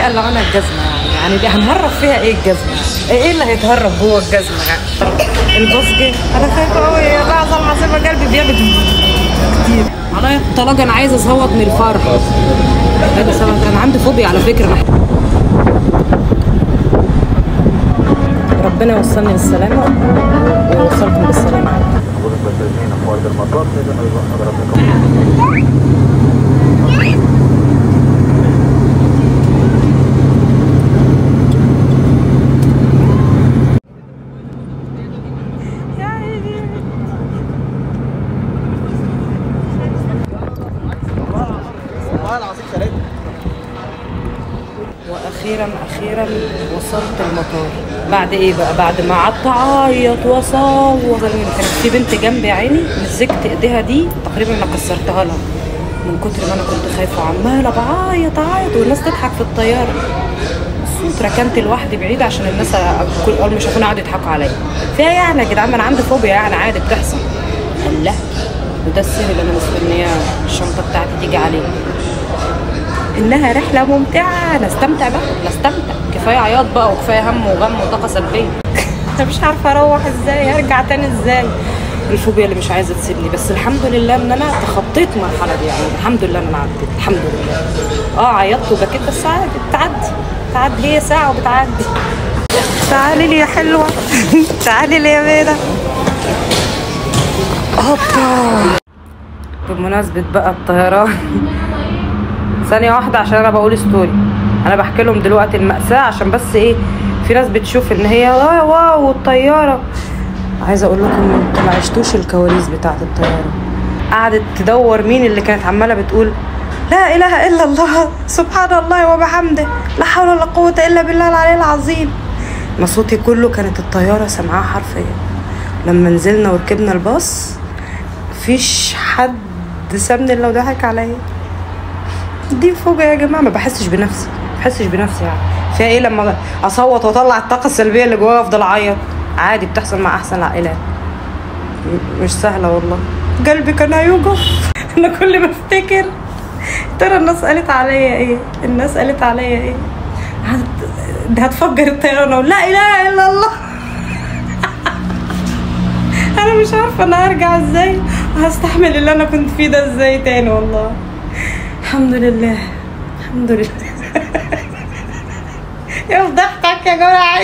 قلعونا الجزمه يعني دي هنهرب فيها ايه الجزمه؟ ايه اللي هيتهرب جوه الجزمه يعني؟ الباص جه، انا خايفه قوي يا لحظه العظيمه، قلبي بيعمل كتير عليا الطلاق، انا عايزه اصوت من الفرح. انا عندي فوبيا على فكره. ربنا يوصلني بالسلامه ويوصلكم بالسلامه. واخيرا وصلت المطار. بعد ايه بقى؟ بعد ما قعدت اعيط واصوت. كانت في بنت جنبي يا عيني مسكت ايديها دي تقريبا انا كسرتها لها من كتر ما انا كنت خايفه وعماله بعيط والناس تضحك في الطياره. الصوت ركنت لوحدي بعيد عشان الناس اول ما شافوني قعدوا يضحكوا عليا. فيها يعني يا جدعان انا عندي فوبيا يعني عادي بتحصل. لا وده السر اللي انا مستنياه الشنطه بتاعتي تيجي عليه. انها رحله ممتعه، نستمتع بقى نستمتع. كفايه عياط بقى وكفايه هم وغم وطاقه سلبيه. انا مش عارفه اروح ازاي، ارجع تاني ازاي. الفوبيا اللي مش عايزه تسيبني، بس الحمد لله ان انا تخطيت المرحله دي يعني. الحمد لله ان انا عديت الحمد لله. عيطت وبكيت بس عادي بتعدي هي ساعه وبتعدي. تعالي لي يا حلوه تعالي لي يا بيضه. هوبا. بمناسبه بقى الطيران ثانية واحدة عشان انا بقول ستوري. انا بحكي لهم دلوقتي المأساة عشان بس ايه، في ناس بتشوف ان هي واو الطيارة. عايزة اقول لكم انتوا ما عشتوش الكواليس بتاعة الطيارة. قعدت تدور مين اللي كانت عمالة بتقول لا اله الا الله سبحان الله وبحمده لا حول ولا قوة الا بالله العلي العظيم. ما صوتي كله كانت الطيارة سمعها حرفيا. لما نزلنا وركبنا الباص مفيش حد سابني الا وضحك عليا. دي فوبيا يا جماعه، ما بحسش بنفسي يعني. فيها ايه لما اصوت واطلع الطاقه السلبيه اللي جوايا وافضل اعيط؟ عادي بتحصل مع احسن العائلات. مش سهله والله، قلبي كان هيوقف. انا كل ما افتكر ترى الناس قالت عليا ايه هتفجر الطياره. انا لا اله الا الله. انا مش عارفه انا هرجع ازاي وهستحمل اللي انا كنت فيه ده ازاي تاني والله. الحمد لله يا فضحتك يا جماعه.